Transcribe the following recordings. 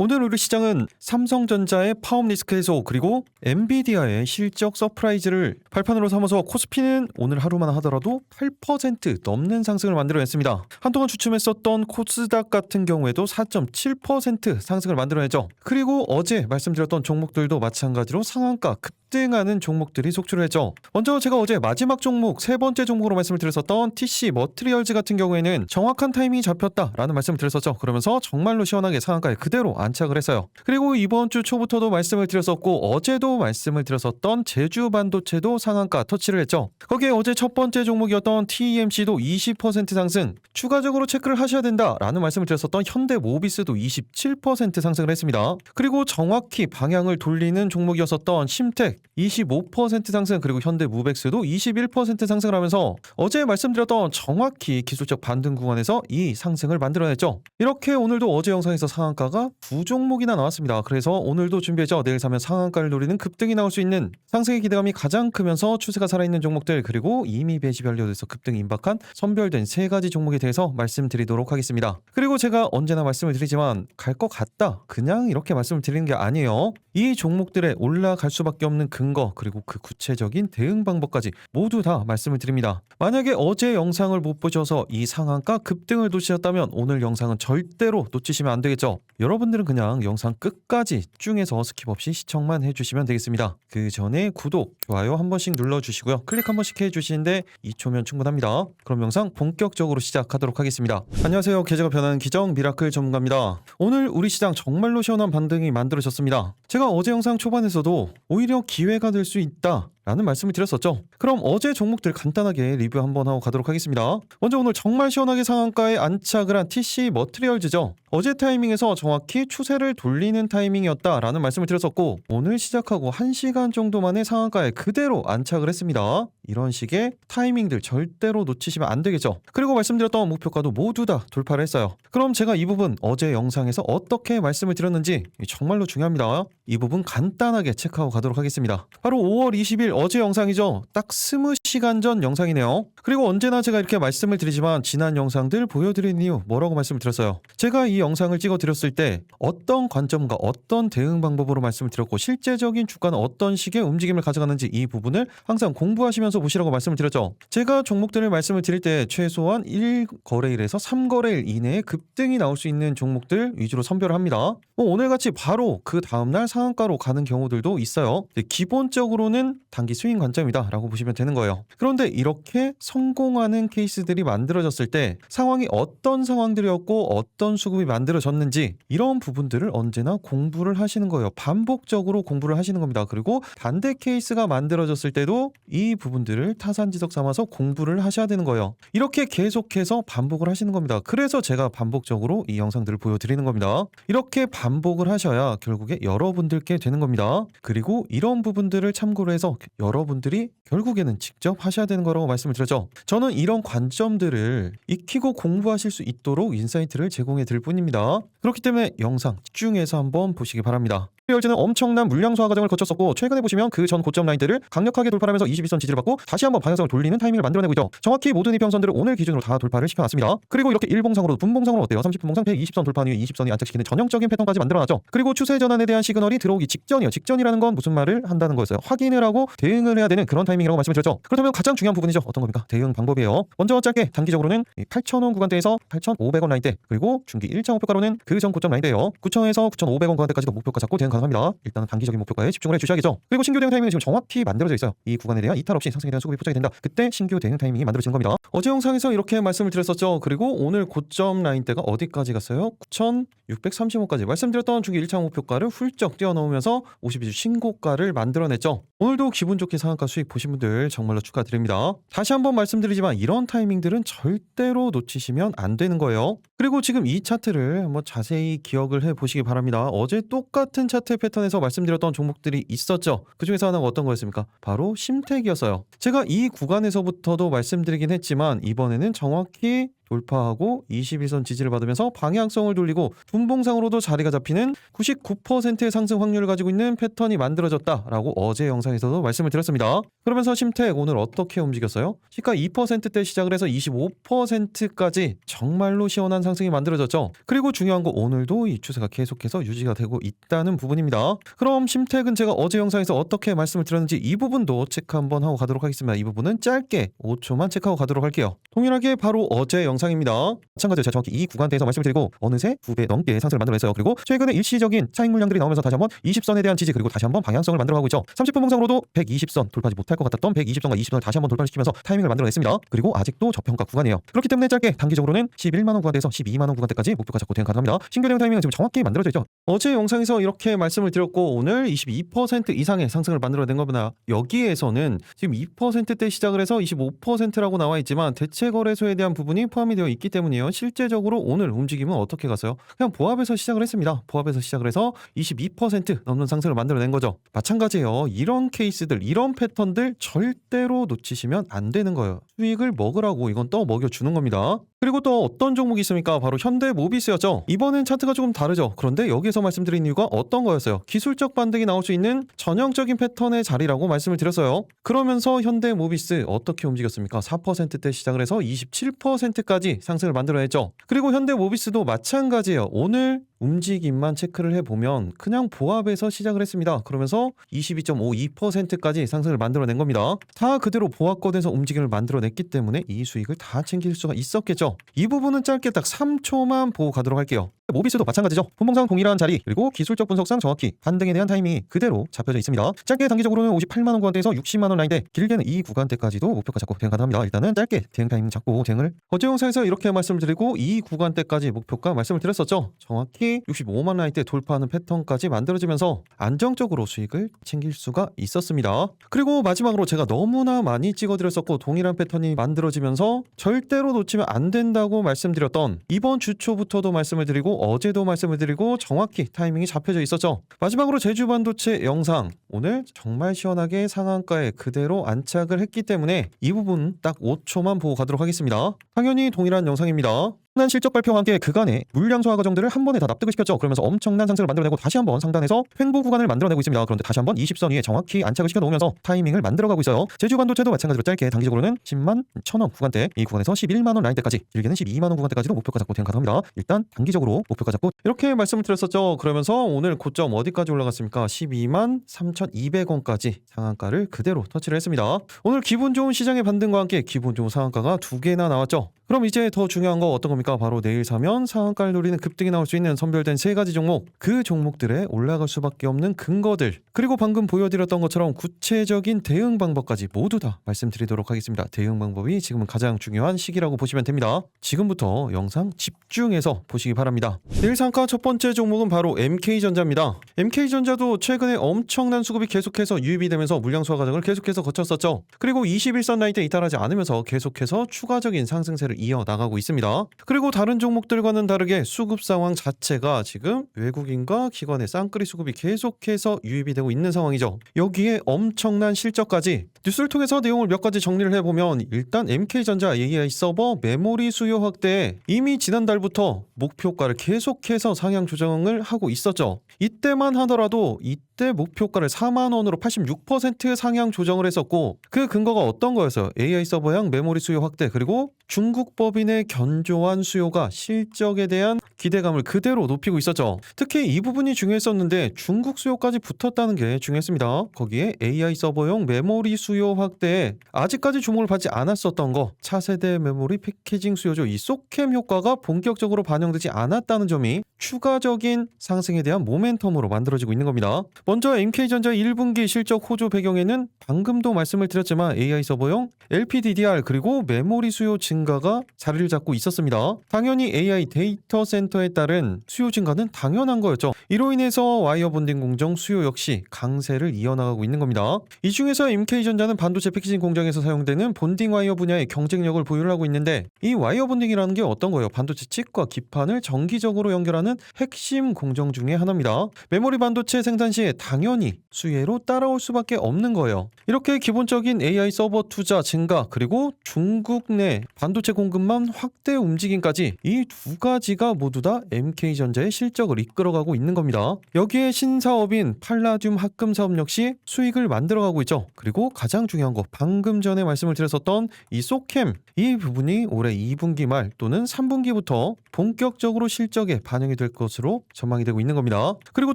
오늘 우리 시장은 삼성전자의 파업 리스크 해소 그리고 엔비디아의 실적 서프라이즈를 발판으로 삼아서 코스피는 오늘 하루만 하더라도 8% 넘는 상승을 만들어냈습니다. 한동안 주춤했었던 코스닥 같은 경우에도 4.7% 상승을 만들어내죠. 그리고 어제 말씀드렸던 종목들도 마찬가지로 상한가 급등하는 종목들이 속출을 했죠. 먼저 제가 어제 마지막 종목 세 번째 종목으로 말씀을 드렸었던 TC 머트리얼즈 같은 경우에는 정확한 타이밍이 잡혔다라는 말씀을 드렸었죠. 그러면서 정말로 시원하게 상한가에 그대로 안착을 했어요. 그리고 이번 주 초부터도 말씀을 드렸었고 어제도 말씀을 드렸었던 제주 반도체도 상한가 터치를 했죠. 거기에 어제 첫 번째 종목이었던 TEMC도 20% 상승, 추가적으로 체크를 하셔야 된다라는 말씀을 드렸었던 현대모비스도 27% 상승을 했습니다. 그리고 정확히 방향을 돌리는 종목이었었던 심텍 25% 상승, 그리고 현대무벡스도 21% 상승을 하면서 어제 말씀드렸던 정확히 기술적 반등 구간에서 이 상승을 만들어냈죠. 이렇게 오늘도 어제 영상에서 상한가가 두 종목이나 나왔습니다. 그래서 오늘도 준비했죠. 내일 사면 상한가를 노리는 급등이 나올 수 있는, 상승의 기대감이 가장 크면서 추세가 살아있는 종목들, 그리고 이미 배시 완료돼서 급등이 임박한 선별된 세 가지 종목에 대해서 말씀드리도록 하겠습니다. 그리고 제가 언제나 말씀을 드리지만 갈 것 같다 그냥 이렇게 말씀을 드리는 게 아니에요. 이 종목들에 올라갈 수밖에 없는 근거, 그리고 그 구체적인 대응 방법까지 모두 다 말씀을 드립니다. 만약에 어제 영상을 못 보셔서 이 상한가 급등을 놓치셨다면 오늘 영상은 절대로 놓치시면 안 되겠죠. 여러분들은 그냥 영상 끝까지 집중해서 스킵 없이 시청만 해주시면 되겠습니다. 그 전에 구독, 좋아요 한 번씩 눌러주시고요. 클릭 한 번씩 해주시는데 2초면 충분합니다. 그럼 영상 본격적으로 시작하도록 하겠습니다. 안녕하세요. 계좌가 변하는 기정 미라클 전문가입니다. 오늘 우리 시장 정말로 시원한 반등이 만들어졌습니다. 제가 어제 영상 초반에서도 오히려 기회가 될 수 있다 라는 말씀을 드렸었죠. 그럼 어제 종목들 간단하게 리뷰 한번 하고 가도록 하겠습니다. 먼저 오늘 정말 시원하게 상한가에 안착을 한 TC 머트리얼즈죠. 어제 타이밍에서 정확히 추세를 돌리는 타이밍이었다라는 말씀을 드렸었고 오늘 시작하고 1시간 정도 만에 상한가에 그대로 안착을 했습니다. 이런 식의 타이밍들 절대로 놓치시면 안 되겠죠. 그리고 말씀드렸던 목표가도 모두 다 돌파를 했어요. 그럼 제가 이 부분 어제 영상에서 어떻게 말씀을 드렸는지 정말로 중요합니다. 이 부분 간단하게 체크하고 가도록 하겠습니다. 바로 5월 20일 어제 영상이죠. 딱 20시간 전 영상이네요. 그리고 언제나 제가 이렇게 말씀을 드리지만 지난 영상들 보여드린 이유 뭐라고 말씀을 드렸어요? 제가 이 영상을 찍어 드렸을 때 어떤 관점과 어떤 대응 방법으로 말씀을 드렸고 실제적인 주가는 어떤 식의 움직임을 가져가는지 이 부분을 항상 공부하시면서 보시라고 말씀을 드렸죠. 제가 종목들을 말씀을 드릴 때 최소한 1거래일에서 3거래일 이내에 급등이 나올 수 있는 종목들 위주로 선별을 합니다. 오늘같이 바로 그 다음날 상한가로 가는 경우들도 있어요. 기본적으로는 단기 스윙 관점이다 라고 보시면 되는 거예요. 그런데 이렇게 성공하는 케이스들이 만들어졌을 때 상황이 어떤 상황들이었고 어떤 수급이 만들어졌는지 이런 부분들을 언제나 공부를 하시는 거예요. 반복적으로 공부를 하시는 겁니다. 그리고 반대 케이스가 만들어졌을 때도 이 부분들을 타산지석 삼아서 공부를 하셔야 되는 거예요. 이렇게 계속해서 반복을 하시는 겁니다. 그래서 제가 반복적으로 이 영상들을 보여드리는 겁니다. 이렇게 반복을 하셔야 결국에 여러분들께 되는 겁니다. 그리고 이런 부분들을 참고로 해서 여러분들이 결국에는 직접 하셔야 되는 거라고 말씀을 드렸죠. 저는 이런 관점들을 익히고 공부하실 수 있도록 인사이트를 제공해 드릴 뿐입니다. 그렇기 때문에 영상 집중해서 한번 보시기 바랍니다. 머트리얼즈는 엄청난 물량 소화 과정을 거쳤었고 최근에 보시면 그 전 고점 라인들을 강력하게 돌파하면서 21선 지지를 받고 다시 한번 방향성을 돌리는 타이밍을 만들어내고 있죠. 정확히 모든 이평선들을 오늘 기준으로 다 돌파를 시켜놨습니다. 그리고 이렇게 일봉상으로 분봉상으로 어때요? 30분봉상 120선 돌파한 후에 20선이 안착시키는 전형적인 패턴까지 만들어놨죠. 그리고 추세 전환에 대한 시그널이 들어오기 직전이요. 직전이라는 건 무슨 말을 한다는 거였어요? 확인을 하고 대응을 해야 되는 그런 타이밍이라고 말씀을 드렸죠. 그렇다면 가장 중요한 부분이죠. 어떤 겁니까? 대응 방법이에요. 먼저 짧게 단기적으로는 8,000원 구간대에서 8,500원 라인대, 그리고 중기 1차 목표가로는 그 전 고점 라인대예요. 9,000원에서 9,500원 구간대까지도 목표가 잡고 대응 가능합니다. 일단은 단기적인 목표가에 집중을 해주셔야겠죠. 그리고 신규 대응 타이밍은 지금 정확히 만들어져 있어요. 이 구간에 대한 이탈 없이 상승에 대한 수급이 포착이 된다. 그때 신규 대응 타이밍이 만들어지는 겁니다. 어제 영상에서 이렇게 말씀을 드렸었죠. 그리고 오늘 고점 라인대가 어디까지 갔어요? 9,630원까지 말씀드렸던 중기 1차 목표가를 훌쩍 뛰어넘으면서 52주 신고가를 만들어냈죠. 오늘도 기분 좋게 상한가 수익 보신 분들 정말로 축하드립니다. 다시 한번 말씀드리지만 이런 타이밍들은 절대로 놓치시면 안 되는 거예요. 그리고 지금 이 차트를 한번 자세히 기억을 해보시기 바랍니다. 어제 똑같은 차트 패턴에서 말씀드렸던 종목들이 있었죠. 그 중에서 하나가 어떤 거였습니까? 바로 심텍이었어요. 제가 이 구간에서부터도 말씀드리긴 했지만 이번에는 정확히 돌파하고 21선 지지를 받으면서 방향성을 돌리고 분봉상으로도 자리가 잡히는 99%의 상승 확률을 가지고 있는 패턴이 만들어졌다라고 어제 영상에서도 말씀을 드렸습니다. 그러면서 심택 오늘 어떻게 움직였어요? 시가 2%대 시작을 해서 25%까지 정말로 시원한 상승이 만들어졌죠. 그리고 중요한 거 오늘도 이 추세가 계속해서 유지가 되고 있다는 부분입니다. 그럼 심택은 제가 어제 영상에서 어떻게 말씀을 드렸는지 이 부분도 체크 한번 하고 가도록 하겠습니다. 이 부분은 짧게 5초만 체크하고 가도록 할게요. 동일하게 바로 어제 영상입니다. 마찬가지로 제가 정확히 이 구간대에서 말씀을 드리고 어느새 2배 넘게 상승을 만들어냈어요. 그리고 최근에 일시적인 차익 물량들이 나오면서 다시 한번 20선에 대한 지지 그리고 다시 한번 방향성을 만들어가고 있죠. 30분 봉상으로도 120선 돌파하지 못할 것 같았던 120선과 20선을 다시 한번 돌파시키면서 타이밍을 만들어냈습니다. 그리고 아직도 저평가 구간이에요. 그렇기 때문에 짧게 단기적으로는 11만원 구간대에서 12만원 구간대까지 목표가 잡고 대응 가능합니다. 신규 대응 타이밍은 지금 정확히 만들어져 있죠. 어제 영상에서 이렇게 말씀을 드렸고 오늘 22% 이상의 상승을 만들어낸 겁니다. 여기에서는 지금 2%대 시작을 해서 25%라고 나와 있지만 대체 거래소에 대한 부분이 포함이 되어 있기 때문이에요. 실제적으로 오늘 움직임은 어떻게 갔어요? 그냥 보합에서 시작을 했습니다. 보합에서 시작을 해서 22% 넘는 상승을 만들어낸 거죠. 마찬가지예요. 이런 케이스들, 이런 패턴들 절대로 놓치시면 안 되는 거예요. 수익을 먹으라고 이건 또 먹여주는 겁니다. 그리고 또 어떤 종목이 있습니까? 바로 현대모비스였죠. 이번엔 차트가 조금 다르죠. 그런데 여기서 말씀드린 이유가 어떤 거였어요? 기술적 반등이 나올 수 있는 전형적인 패턴의 자리라고 말씀을 드렸어요. 그러면서 현대모비스 어떻게 움직였습니까? 4%대 시작을 해서 27%까지 상승을 만들어냈죠. 그리고 현대모비스도 마찬가지예요. 오늘 움직임만 체크를 해보면 그냥 보합에서 시작을 했습니다. 그러면서 22.52%까지 상승을 만들어낸 겁니다. 다 그대로 보합권에서 움직임을 만들어냈기 때문에 이 수익을 다 챙길 수가 있었겠죠. 이 부분은 짧게 딱 3초만 보고 가도록 할게요. 모비스도 마찬가지죠. 분봉상 동일한 자리 그리고 기술적 분석상 정확히 반등에 대한 타이밍이 그대로 잡혀져 있습니다. 짧게 단기적으로는 58만원 구간대에서 60만원 라인대 길게는 이 구간대까지도 목표가 잡고 대응 가능합니다. 일단은 짧게 대응 타이밍 잡고 대응을 어제 영상에서 이렇게 말씀을 드리고 이 구간대까지 목표가 말씀을 드렸었죠. 정확히 65만 라인대 돌파하는 패턴까지 만들어지면서 안정적으로 수익을 챙길 수가 있었습니다. 그리고 마지막으로 제가 너무나 많이 찍어드렸었고 동일한 패턴이 만들어지면서 절대로 놓치면 안 된다고 말씀드렸던 이번 주 초부터도 말씀을 드리고 어제도 말씀을 드리고 정확히 타이밍이 잡혀져 있었죠. 마지막으로 제주반도체 영상 오늘 정말 시원하게 상한가에 그대로 안착을 했기 때문에 이 부분 딱 5초만 보고 가도록 하겠습니다. 당연히 동일한 영상입니다. 난 실적 발표와 함께 그간의 물량 소화 과정들을 한 번에 다 납득을 시켰죠. 그러면서 엄청난 상승을 만들어내고 다시 한번 상단에서 횡보 구간을 만들어내고 있습니다. 그런데 다시 한번 20선 위에 정확히 안착을 시켜놓으면서 타이밍을 만들어가고 있어요. 제주반도체도 마찬가지로 짧게 단기적으로는 10만 1천원 구간대 이 구간에서 11만원 라인대까지 길게는 12만원 구간대까지도 목표가 잡고 대응 가능합니다. 일단 단기적으로 목표가 잡고 이렇게 말씀을 드렸었죠. 그러면서 오늘 고점 어디까지 올라갔습니까? 12만 3,200원까지 상한가를 그대로 터치를 했습니다. 오늘 기분 좋은 시장의 반등과 함께 기분 좋은 상한가가 두 개나 나왔죠. 그럼 이제 더 중요한 거 어떤 겁니까? 바로 내일 사면 상한가를 노리는 급등이 나올 수 있는 선별된 세 가지 종목, 그 종목들에 올라갈 수밖에 없는 근거들, 그리고 방금 보여드렸던 것처럼 구체적인 대응 방법까지 모두 다 말씀드리도록 하겠습니다. 대응 방법이 지금은 가장 중요한 시기라고 보시면 됩니다. 지금부터 영상 집중해서 보시기 바랍니다. 내일 상한가 첫 번째 종목은 바로 MK전자입니다. MK전자도 최근에 엄청난 수급이 계속해서 유입이 되면서 물량 소화 과정을 계속해서 거쳤었죠. 그리고 21선 라인대 이탈하지 않으면서 계속해서 추가적인 상승세를 이어나가고 있습니다. 그리고 다른 종목들과는 다르게 수급 상황 자체가 지금 외국인과 기관의 쌍끌이 수급이 계속해서 유입이 되고 있는 상황이죠. 여기에 엄청난 실적까지 뉴스를 통해서 내용을 몇 가지 정리를 해보면 일단 MK전자 AI 서버 메모리 수요 확대에 이미 지난달부터 목표가를 계속해서 상향 조정을 하고 있었죠. 이때만 하더라도 이때 목표가를 4만원으로 86% 상향 조정을 했었고 그 근거가 어떤 거였어요? AI 서버형 메모리 수요 확대 그리고 중국 법인의 견조한 수요가 실적에 대한 기대감을 그대로 높이고 있었죠. 특히 이 부분이 중요했었는데 중국 수요까지 붙었다는 게 중요했습니다. 거기에 AI 서버용 메모리 수요 확대에 아직까지 주목을 받지 않았었던 거 차세대 메모리 패키징 수요죠. 이 소캠 효과가 본격적으로 반영되지 않았다는 점이 추가적인 상승에 대한 모멘텀으로 만들어지고 있는 겁니다. 먼저 MK전자 1분기 실적 호조 배경에는 방금도 말씀을 드렸지만 AI 서버용 LPDDR 그리고 메모리 수요 증가가 자리를 잡고 있었습니다. 당연히 AI 데이터 센터에 따른 수요 증가는 당연한 거였죠. 이로 인해서 와이어 본딩 공정 수요 역시 강세를 이어나가고 있는 겁니다. 이 중에서 MK전자는 반도체 패키징 공정에서 사용되는 본딩 와이어 분야의 경쟁력을 보유를 하고 있는데 이 와이어 본딩이라는 게 어떤 거예요? 반도체 칩과 기판을 정기적으로 연결하는 하는 핵심 공정 중에 하나입니다. 메모리 반도체 생산 시에 당연히 수혜로 따라올 수밖에 없는 거예요. 이렇게 기본적인 AI 서버 투자 증가 그리고 중국 내 반도체 공급망 확대 움직임까지 이 두 가지가 모두 다 MK전자의 실적을 이끌어가고 있는 겁니다. 여기에 신사업인 팔라듐 합금 사업 역시 수익을 만들어가고 있죠. 그리고 가장 중요한 거 방금 전에 말씀을 드렸었던 이 소캠 이 부분이 올해 2분기 말 또는 3분기부터 본격적으로 실적에 반영이 될 것으로 전망이 되고 있는 겁니다. 그리고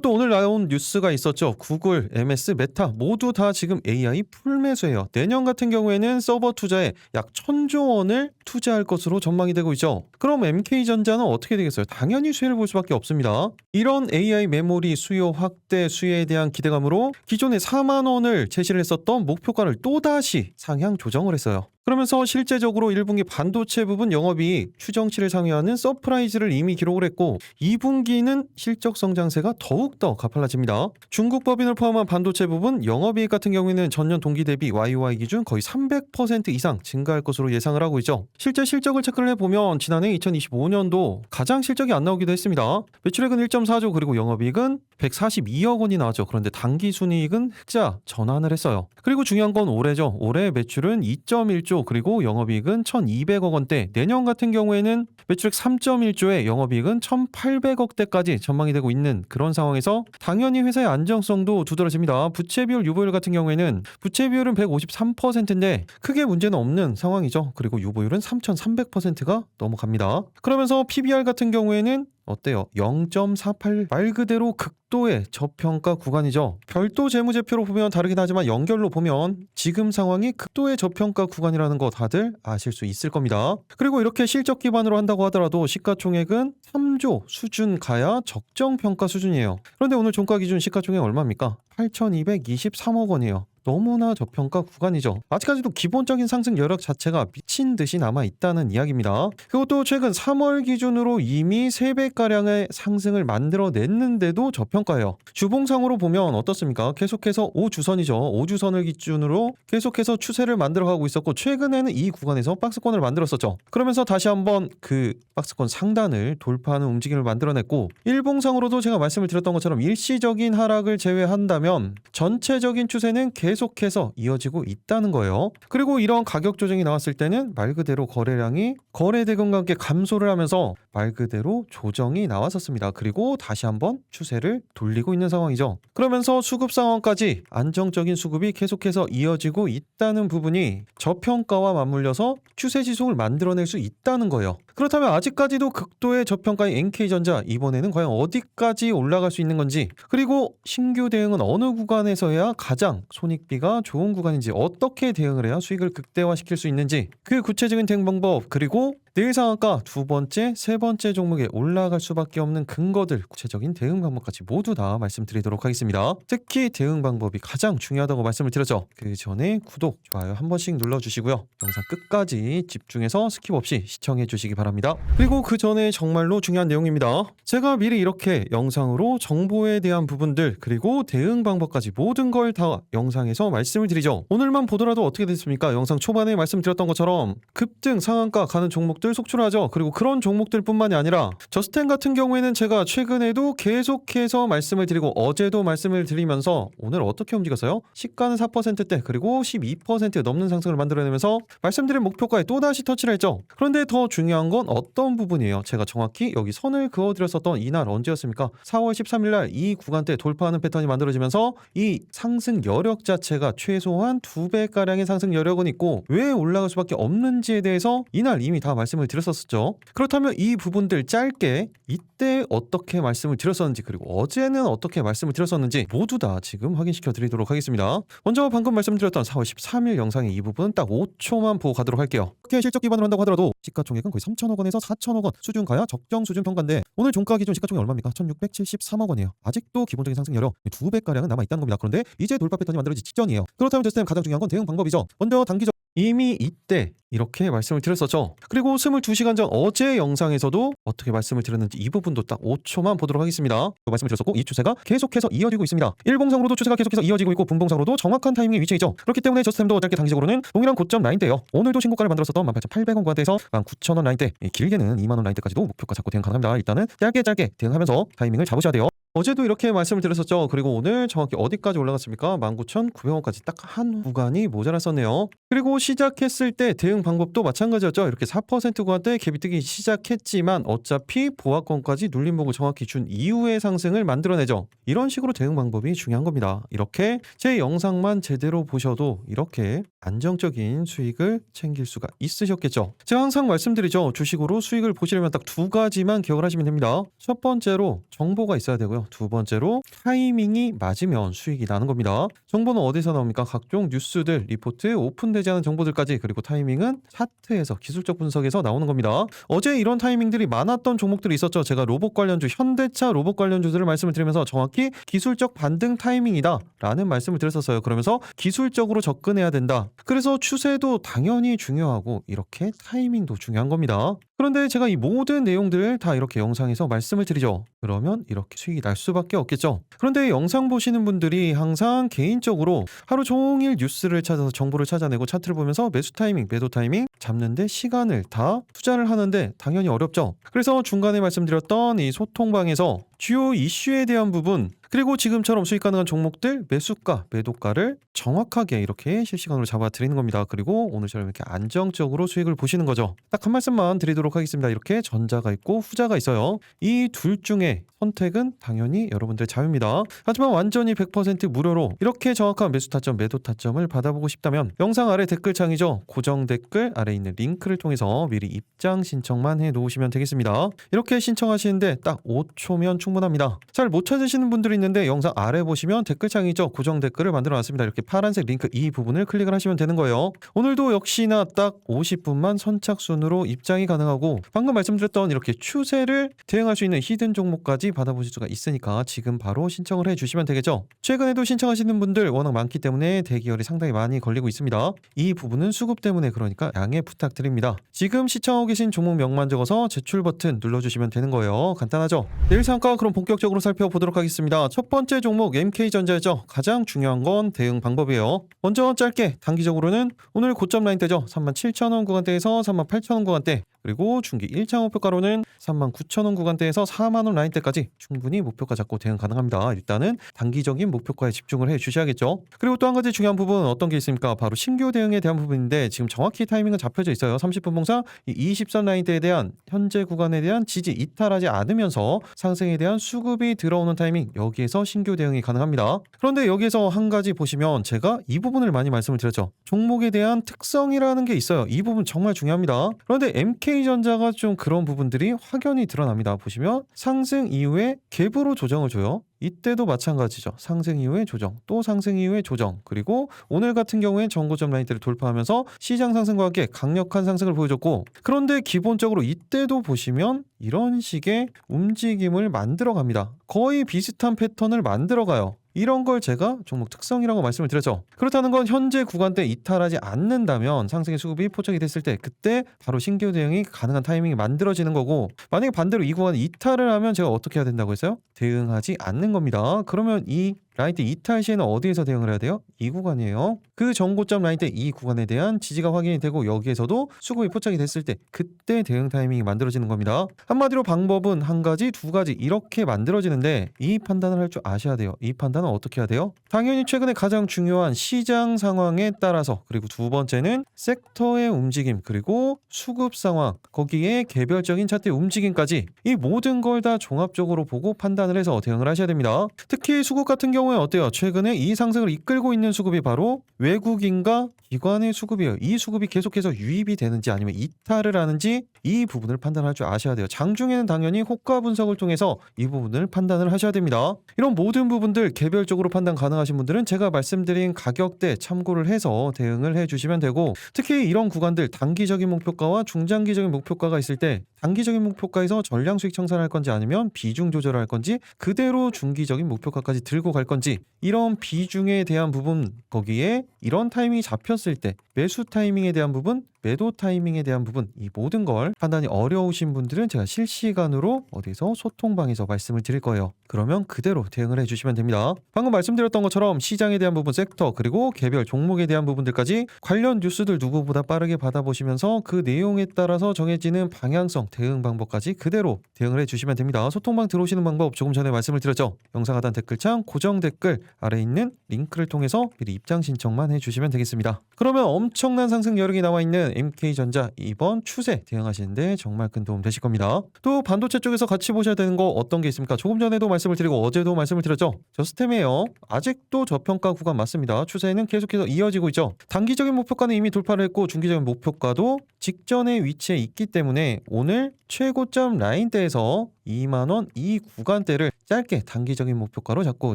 또 오늘 나온 뉴스가 있었죠. 구글, MS, 메타 모두 다 지금 AI 풀매수예요. 내년 같은 경우에는 서버 투자에 약 1,000조 원을 투자할 것으로 전망이 되고 있죠. 그럼 MK전자는 어떻게 되겠어요? 당연히 수혜를 볼 수밖에 없습니다. 이런 AI 메모리 수요 확대 수혜에 대한 기대감으로 기존에 4만 원을 제시를 했었던 목표가를 또다시 상향 조정을 했어요. 그러면서 실제적으로 1분기 반도체 부분 영업이익 추정치를 상회하는 서프라이즈를 이미 기록을 했고 2분기는 실적 성장세가 더욱더 가팔라집니다. 중국 법인을 포함한 반도체 부분 영업이익 같은 경우에는 전년 동기 대비 YOY 기준 거의 300% 이상 증가할 것으로 예상을 하고 있죠. 실제 실적을 체크를 해보면 지난해 2025년도 가장 실적이 안 나오기도 했습니다. 매출액은 1.4조 그리고 영업이익은 142억 원이 나왔죠. 그런데 당기순이익은 흑자 전환을 했어요. 그리고 중요한 건 올해죠. 올해 매출은 2.1조 그리고 영업이익은 1,200억 원대, 내년 같은 경우에는 매출액 3.1조에 영업이익은 1,800억대까지 전망이 되고 있는 그런 상황에서 당연히 회사의 안정성도 두드러집니다. 부채 비율, 유보율 같은 경우에는 부채 비율은 153%인데 크게 문제는 없는 상황이죠. 그리고 유보율은 3,300%가 넘어갑니다. 그러면서 PBR 같은 경우에는 어때요? 0.48 말 그대로 극도의 저평가 구간이죠. 별도 재무제표로 보면 다르긴 하지만 연결로 보면 지금 상황이 극도의 저평가 구간이라는 거 다들 아실 수 있을 겁니다. 그리고 이렇게 실적 기반으로 한다고 하더라도 시가총액은 3조 수준 가야 적정평가 수준이에요. 그런데 오늘 종가 기준 시가총액 얼마입니까? 8,223억 원이에요. 너무나 저평가 구간이죠. 아직까지도 기본적인 상승 여력 자체가 미친 듯이 남아있다는 이야기입니다. 그것도 최근 3월 기준으로 이미 3배가량의 상승을 만들어냈는데도 저평가예요. 주봉상으로 보면 어떻습니까? 계속해서 5주선이죠. 5주선을 기준으로 계속해서 추세를 만들어가고 있었고 최근에는 이 구간에서 박스권을 만들었었죠. 그러면서 다시 한번 그 박스권 상단을 돌파하는 움직임을 만들어냈고 일봉상으로도 제가 말씀을 드렸던 것처럼 일시적인 하락을 제외한다면 전체적인 추세는 계속해서 이어지고 있다는 거예요. 그리고 이런 가격 조정이 나왔을 때는 말 그대로 거래량이 거래 대금과 함께 감소를 하면서 말 그대로 조정이 나왔었습니다. 그리고 다시 한번 추세를 돌리고 있는 상황이죠. 그러면서 수급 상황까지 안정적인 수급이 계속해서 이어지고 있다는 부분이 저평가와 맞물려서 추세 지속을 만들어낼 수 있다는 거예요. 그렇다면 아직까지도 극도의 저평가인 NK전자 이번에는 과연 어디까지 올라갈 수 있는 건지 그리고 신규 대응은 어느 구간에서야 가장 손익비가 좋은 구간인지 어떻게 대응을 해야 수익을 극대화시킬 수 있는지 그 구체적인 대응 방법 그리고 내일 상한가 두 번째, 세 번째 종목에 올라갈 수밖에 없는 근거들 구체적인 대응 방법까지 모두 다 말씀드리도록 하겠습니다. 특히 대응 방법이 가장 중요하다고 말씀을 드렸죠. 그 전에 구독, 좋아요 한 번씩 눌러주시고요. 영상 끝까지 집중해서 스킵 없이 시청해 주시기 바랍니다. 그리고 그 전에 정말로 중요한 내용입니다. 제가 미리 이렇게 영상으로 정보에 대한 부분들 그리고 대응 방법까지 모든 걸 다 영상에서 말씀을 드리죠. 오늘만 보더라도 어떻게 됐습니까? 영상 초반에 말씀드렸던 것처럼 급등 상한가 가는 종목들 속출하죠. 그리고 그런 종목들 뿐만이 아니라 저스텐 같은 경우에는 제가 최근에도 계속해서 말씀을 드리고 어제도 말씀을 드리면서 오늘 어떻게 움직였어요? 시가는 4%대 그리고 12% 넘는 상승을 만들어내면서 말씀드린 목표가에 또다시 터치를 했죠. 그런데 더 중요한 건 어떤 부분이에요? 제가 정확히 여기 선을 그어드렸었던 이날 언제였습니까? 4월 13일 날 이 구간대 돌파하는 패턴이 만들어지면서 이 상승 여력 자체가 최소한 2배가량의 상승 여력은 있고 왜 올라갈 수밖에 없는지에 대해서 이날 이미 다 말씀을 드렸었죠. 그렇다면 이 부분들 짧게 이때 어떻게 말씀을 드렸었는지 그리고 어제는 어떻게 말씀을 드렸었는지 모두 다 지금 확인시켜 드리도록 하겠습니다. 먼저 방금 말씀드렸던 4월 13일 영상의 이 부분 딱 5초만 보고 가도록 할게요. 이렇게 실적 기반으로 한다고 하더라도 시가총액은 거의 3천억 원에서 4천억 원 수준 가야 적정 수준 평가인데 오늘 종가 기준 시가총액 얼마입니까? 1,673억 원이에요. 아직도 기본적인 상승 여력 2배가량은 남아있다는 겁니다. 그런데 이제 돌파 패턴이 만들어진 직전이에요. 그렇다면 저스템 가장 중요한 건 대응 방법이죠. 먼저 단기적 이미 이때 이렇게 말씀을 드렸었죠. 그리고 22시간 전 어제 영상에서도 어떻게 말씀을 드렸는지 이 부분도 딱 5초만 보도록 하겠습니다. 말씀을 드렸었고 이 추세가 계속해서 이어지고 있습니다. 일봉상으로도 추세가 계속해서 이어지고 있고 분봉상으로도 정확한 타이밍에 위치해 있죠. 그렇기 때문에 저스템도 짧게 단기적으로는 동일한 고점 라인대예요. 오늘도 신고가를 만들었었죠. 있었던 18,800원 구간대에서 19,000원 라인대, 길게는 2만 원 라인대까지도 목표가 잡고 대응 가능합니다. 일단은 짧게 대응하면서 타이밍을 잡으셔야 돼요. 어제도 이렇게 말씀을 드렸었죠. 그리고 오늘 정확히 어디까지 올라갔습니까? 19,900원까지 딱 한 구간이 모자랐었네요. 그리고 시작했을 때 대응 방법도 마찬가지였죠. 이렇게 4% 구간대 갭이 뜨기 시작했지만 어차피 보합권까지 눌림목을 정확히 준 이후의 상승을 만들어내죠. 이런 식으로 대응 방법이 중요한 겁니다. 이렇게 제 영상만 제대로 보셔도 이렇게 안정적인 수익을 챙길 수가 있으셨겠죠. 제가 항상 말씀드리죠. 주식으로 수익을 보시려면 딱 두 가지만 기억을 하시면 됩니다. 첫 번째로 정보가 있어야 되고요. 두 번째로 타이밍이 맞으면 수익이 나는 겁니다. 정보는 어디서 나옵니까? 각종 뉴스들, 리포트, 오픈되지 않은 정보들까지, 그리고 타이밍은 차트에서, 기술적 분석에서 나오는 겁니다. 어제 이런 타이밍들이 많았던 종목들이 있었죠. 제가 로봇 관련주, 현대차 로봇 관련주들을 말씀을 드리면서 정확히 기술적 반등 타이밍이다 라는 말씀을 드렸었어요. 그러면서 기술적으로 접근해야 된다. 그래서 추세도 당연히 중요하고 이렇게 타이밍도 중요한 겁니다. 그런데 제가 이 모든 내용들을 다 이렇게 영상에서 말씀을 드리죠. 그러면 이렇게 수익이 날 수밖에 없겠죠. 그런데 영상 보시는 분들이 항상 개인적으로 하루 종일 뉴스를 찾아서 정보를 찾아내고 차트를 보면서 매수 타이밍, 매도 타이밍 잡는데 시간을 다 투자를 하는데 당연히 어렵죠. 그래서 중간에 말씀드렸던 이 소통방에서 주요 이슈에 대한 부분, 그리고 지금처럼 수익 가능한 종목들 매수가, 매도가를 정확하게 이렇게 실시간으로 잡아드리는 겁니다. 그리고 오늘처럼 이렇게 안정적으로 수익을 보시는 거죠. 딱 한 말씀만 드리도록 하겠습니다. 이렇게 전자가 있고 후자가 있어요. 이 둘 중에 선택은 당연히 여러분들 자유입니다. 하지만 완전히 100% 무료로 이렇게 정확한 매수 타점, 매도 타점을 받아보고 싶다면 영상 아래 댓글창이죠. 고정 댓글 아래 있는 링크를 통해서 미리 입장 신청만 해 놓으시면 되겠습니다. 이렇게 신청하시는데 딱 5초면 충분합니다. 잘 못 찾으시는 분들이 있는데 영상 아래 보시면 댓글창이죠. 고정 댓글을 만들어 놨습니다. 이렇게 파란색 링크 이 부분을 클릭을 하시면 되는 거예요. 오늘도 역시나 딱 50분만 선착순으로 입장이 가능하고 방금 말씀드렸던 이렇게 추세를 대응할 수 있는 히든 종목까지 받아보실 수가 있으니까 지금 바로 신청을 해주시면 되겠죠. 최근에도 신청하시는 분들 워낙 많기 때문에 대기열이 상당히 많이 걸리고 있습니다. 이 부분은 수급 때문에 그러니까 양해 부탁드립니다. 지금 시청하고 계신 종목명만 적어서 제출 버튼 눌러주시면 되는 거예요. 간단하죠? 내일 상가 그럼 본격적으로 살펴보도록 하겠습니다. 첫 번째 종목 MK전자였죠. 가장 중요한 건 대응 방법이에요. 먼저 짧게 단기적으로는 오늘 고점 라인대죠. 37,000원 구간대에서 38,000원 구간대, 그리고 중기 1차 목표가로는 39,000원 구간대에서 4만원 라인대까지 충분히 목표가 잡고 대응 가능합니다. 일단은 단기적인 목표가에 집중을 해 주셔야겠죠. 그리고 또 한 가지 중요한 부분은 어떤 게 있습니까? 바로 신규 대응에 대한 부분인데 지금 정확히 타이밍은 잡혀져 있어요. 30분 봉상 이 20선 라인대에 대한 현재 구간에 대한 지지 이탈하지 않으면서 상승에 대한 수급이 들어오는 타이밍, 여기에서 신규 대응이 가능합니다. 그런데 여기에서 한 가지 보시면 제가 이 부분을 많이 말씀을 드렸죠. 종목에 대한 특성이라는 게 있어요. 이 부분 정말 중요합니다. 그런데 MK전자가 좀 그런 부분들이 확연히 드러납니다. 보시면 상승 이후에 갭으로 조정을 줘요. 이때도 마찬가지죠. 상승 이후에 조정, 또 상승 이후에 조정, 그리고 오늘 같은 경우엔 전고점 라인대를 돌파하면서 시장 상승과 함께 강력한 상승을 보여줬고, 그런데 기본적으로 이때도 보시면 이런 식의 움직임을 만들어 갑니다. 거의 비슷한 패턴을 만들어 가요. 이런 걸 제가 종목 특성이라고 말씀을 드렸죠. 그렇다는 건 현재 구간대 이탈하지 않는다면 상승의 수급이 포착이 됐을 때 그때 바로 신규 대응이 가능한 타이밍이 만들어지는 거고, 만약에 반대로 이 구간 이탈을 하면 제가 어떻게 해야 된다고 했어요? 대응하지 않는 겁니다. 그러면 이 라인대 이탈 시에는 어디에서 대응을 해야 돼요? 이 구간이에요. 그 전고점 라인대 이 구간에 대한 지지가 확인이 되고 여기에서도 수급이 포착이 됐을 때 그때 대응 타이밍이 만들어지는 겁니다. 한마디로 방법은 한 가지, 두 가지 이렇게 만들어지는데 이 판단을 할 줄 아셔야 돼요. 이 판단은 어떻게 해야 돼요? 당연히 최근에 가장 중요한 시장 상황에 따라서, 그리고 두 번째는 섹터의 움직임, 그리고 수급 상황, 거기에 개별적인 차트의 움직임까지 이 모든 걸 다 종합적으로 보고 판단을 해서 대응을 하셔야 됩니다. 특히 수급 같은 경우에 어때요? 최근에 이 상승을 이끌고 있는 수급이 바로 외국인과 기관의 수급이에요. 이 수급이 계속해서 유입이 되는지 아니면 이탈을 하는지 이 부분을 판단할 줄 아셔야 돼요. 장중에는 당연히 호가 분석을 통해서 이 부분을 판단을 하셔야 됩니다. 이런 모든 부분들 개별적으로 판단 가능하신 분들은 제가 말씀드린 가격대 참고를 해서 대응을 해주시면 되고, 특히 이런 구간들 단기적인 목표가와 중장기적인 목표가가 있을 때 단기적인 목표가에서 전량 수익 청산할 건지 아니면 비중 조절할 건지 그대로 중기적인 목표가까지 들고 갈 건지, 이런 비중에 대한 부분, 거기에 이런 타이밍이 잡혔을 때 매수 타이밍에 대한 부분, 매도 타이밍에 대한 부분, 이 모든 걸 판단이 어려우신 분들은 제가 실시간으로 어디서 소통방에서 말씀을 드릴 거예요. 그러면 그대로 대응을 해주시면 됩니다. 방금 말씀드렸던 것처럼 시장에 대한 부분, 섹터 그리고 개별 종목에 대한 부분들까지 관련 뉴스들 누구보다 빠르게 받아보시면서 그 내용에 따라서 정해지는 방향성, 대응 방법까지 그대로 대응을 해주시면 됩니다. 소통방 들어오시는 방법 조금 전에 말씀을 드렸죠. 영상 하단 댓글창 고정 댓글 아래에 있는 링크를 통해서 미리 입장 신청만 해주시면 되겠습니다. 그러면 엄청난 상승 여력이 나와 있는 MK전자 이번 추세 대응하시는데 정말 큰 도움 되실 겁니다. 또 반도체 쪽에서 같이 보셔야 되는 거 어떤 게 있습니까? 조금 전에도 말씀을 드리고 어제도 말씀을 드렸죠. 저스템이에요. 아직도 저평가 구간 맞습니다. 추세는 계속해서 이어지고 있죠. 단기적인 목표가는 이미 돌파를 했고 중기적인 목표가도 직전에 위치해 있기 때문에 오늘 최고점 라인대에서 2만원 이 구간대를 짧게 단기적인 목표가로 잡고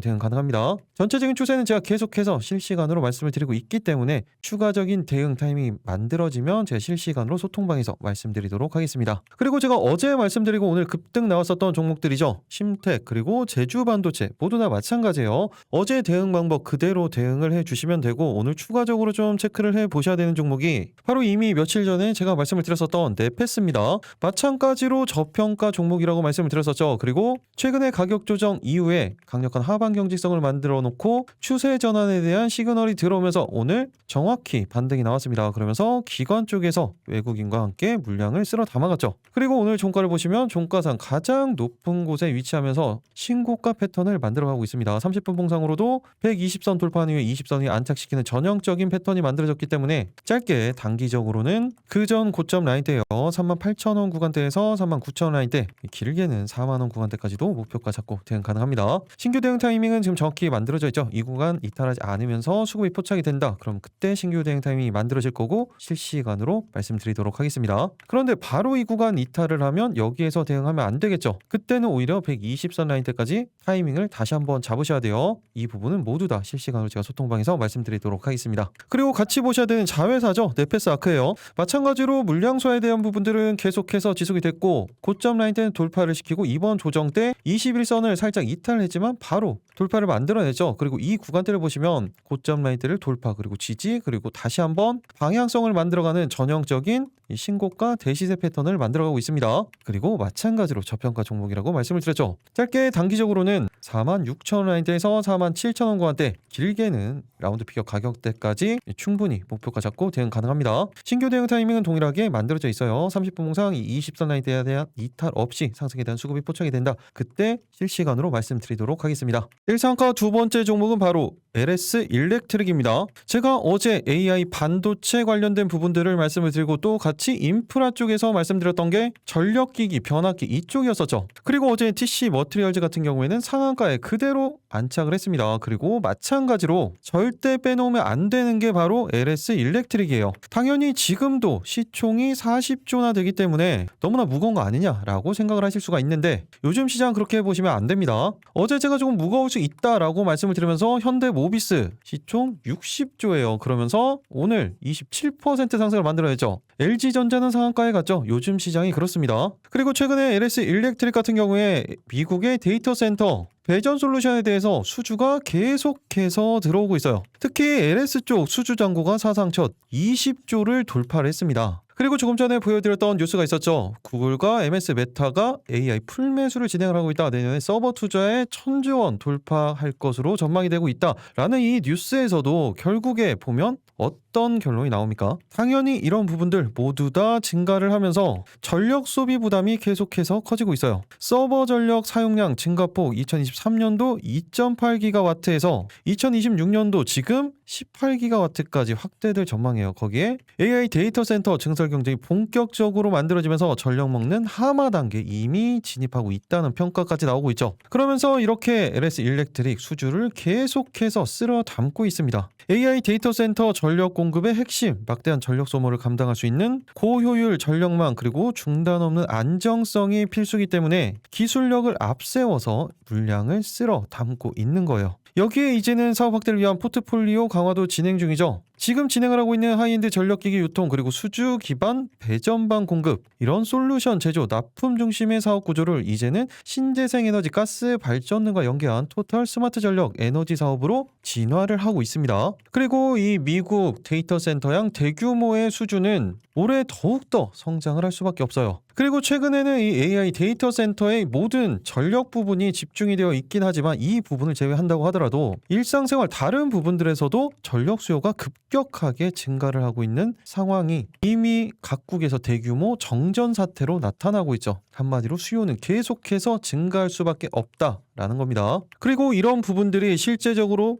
대응 가능합니다. 전체적인 추세는 제가 계속해서 실시간으로 말씀을 드리고 있기 때문에 추가적인 대응 타이밍이 만들어지면 제가 실시간으로 소통방에서 말씀드리도록 하겠습니다. 그리고 제가 어제 말씀드리고 오늘 급등 나왔었던 종목들이죠. 심텍 그리고 제주반도체 모두 다 마찬가지예요. 어제 대응 방법 그대로 대응을 해주시면 되고 오늘 추가적으로 좀 체크를 해보셔야 되는 종목이 바로 이미 며칠 전에 제가 말씀을 드렸었던 네페스입니다. 마찬가지로 저평가 종목이라고 말씀을 드렸었죠. 그리고 최근에 가격 조정 이후에 강력한 하방 경직성을 만들어 놓고 추세 전환에 대한 시그널이 들어오면서 오늘 정확히 반등이 나왔습니다. 그러면서 기관 쪽에서 외국인과 함께 물량을 쓸어 담아갔죠. 그리고 오늘 종가를 보시면 종가상 가장 높은 곳에 위치하면서 신고가 패턴을 만들어가고 있습니다. 30분 봉상으로도 120선 돌파한 이후에 20선 위에 안착시키는 전형적인 패턴이 만들어졌기 때문에 짧게 단기적으로는 그전 고점 라인대요. 38,000원 구간대에서 39,000원 라인대, 길게는 4만원 구간대까지도 목표가 잡고 대응 가능합니다. 신규 대응 타이밍은 지금 정확히 만들어져 있죠. 이 구간 이탈하지 않으면서 수급이 포착이 된다. 그럼 그때 신규 대응 타이밍이 만들어질 거고 실시간으로 말씀드리도록 하겠습니다. 그런데 바로 이 구간 이탈을 하면 여기에서 대응하면 안 되겠죠. 그때는 오히려 120선 라인대까지 타이밍을 다시 한번 잡으셔야 돼요. 이 부분은 모두 다 실시간으로 제가 소통방에서 말씀드리도록 하겠습니다. 그리고 같이 보셔야 되는 자회사죠. 네페스 아크예요. 마찬가지로 물량 소화에 대한 부분들은 계속해서 지속이 됐고 고점 라인대는 돌파를 시키고 이번 조정 때 21선을 살짝 이탈했지만 바로 돌파를 만들어내죠. 그리고 이 구간대를 보시면 고점 라인대를 돌파 그리고 지지 그리고 다시 한번 방향성을 만들어가는 전형적인 신고가 대시세 패턴을 만들어가고 있습니다. 그리고 마찬가지로 저평가 종목이라고 말씀을 드렸죠. 짧게 단기적으로는 46,000원 라인대에서 47,000원 구간대, 길게는 라운드 피겨 가격대까지 충분히 목표가 잡고 대응 가능합니다. 신규 대응 타이밍은 동일하게 만들어져 있어요. 30분 봉상 20선 라인대에 대한 이탈 없이 상승에 대한 수급이 포착이 된다. 그때 실시간으로 말씀드리도록 하겠습니다. 일상가 두 번째 종목은 바로 LS 일렉트릭입니다. 제가 어제 AI 반도체 관련된 부분들을 말씀을 드리고 또 같이 인프라 쪽에서 말씀드렸던 게 전력기기, 변압기 이쪽이었었죠. 그리고 어제 TC 머티리얼즈 같은 경우에는 상한가에 그대로 안착을 했습니다. 그리고 마찬가지로 절대 빼놓으면 안 되는 게 바로 LS 일렉트릭이에요. 당연히 지금도 시총이 40조나 되기 때문에 너무나 무거운 거 아니냐라고 생각을 하실 수가 있는데 요즘 시장 그렇게 보시면 안 됩니다. 어제 제가 조금 무거울 수 있다라고 말씀을 드리면서 현대모비스 시총 60조예요. 그러면서 오늘 27% 상승을 만들어냈죠. LG전자는 상한가에 갔죠. 요즘 시장이 그렇습니다. 그리고 최근에 LS 일렉트릭 같은 경우에 미국의 데이터 센터 배전 솔루션에 대해서 수주가 계속해서 들어오고 있어요. 특히 LS 쪽 수주 잔고가 사상 첫 20조를 돌파를 했습니다. 그리고 조금 전에 보여드렸던 뉴스가 있었죠. 구글과 MS 메타가 AI 풀매수를 진행을 하고 있다. 내년에 서버 투자에 1,000조원 돌파할 것으로 전망이 되고 있다라는 이 뉴스에서도 결국에 보면 어떤 결론이 나옵니까? 당연히 이런 부분들 모두 다 증가를 하면서 전력 소비 부담이 계속해서 커지고 있어요. 서버 전력 사용량 증가폭 2023년도 2.8기가와트에서 2026년도 지금 18기가와트까지 확대될 전망이에요. 거기에 AI 데이터 센터 증설 경쟁이 본격적으로 만들어지면서 전력 먹는 하마 단계 이미 진입하고 있다는 평가까지 나오고 있죠. 그러면서 이렇게 LS 일렉트릭 수주를 계속해서 쓸어 담고 있습니다. AI 데이터 센터 전력 공급의 핵심, 막대한 전력 소모를 감당할 수 있는 고효율 전력망 그리고 중단 없는 안정성이 필수이기 때문에 기술력을 앞세워서 물량을 쓸어 담고 있는 거예요. 여기에 이제는 사업 확대를 위한 포트폴리오 강화도 진행 중이죠. 지금 진행을 하고 있는 하이엔드 전력기기 유통 그리고 수주 기반 기반, 배전방 공급 이런 솔루션 제조, 납품 중심의 사업 구조를 이제는 신재생 에너지 가스 발전 등과 연계한 토탈 스마트 전력 에너지 사업으로 진화를 하고 있습니다. 그리고 이 미국 데이터 센터양 대규모의 수주는 올해 더욱더 성장을 할 수밖에 없어요. 그리고 최근에는 이 AI 데이터 센터의 모든 전력 부분이 집중이 되어 있긴 하지만 이 부분을 제외한다고 하더라도 일상생활 다른 부분들에서도 전력 수요가 급격하게 증가를 하고 있는 상황이 이미 각국에서 대규모 정전 사태로 나타나고 있죠. 한마디로 수요는 계속해서 증가할 수밖에 없다라는 겁니다. 그리고 이런 부분들이 실적으로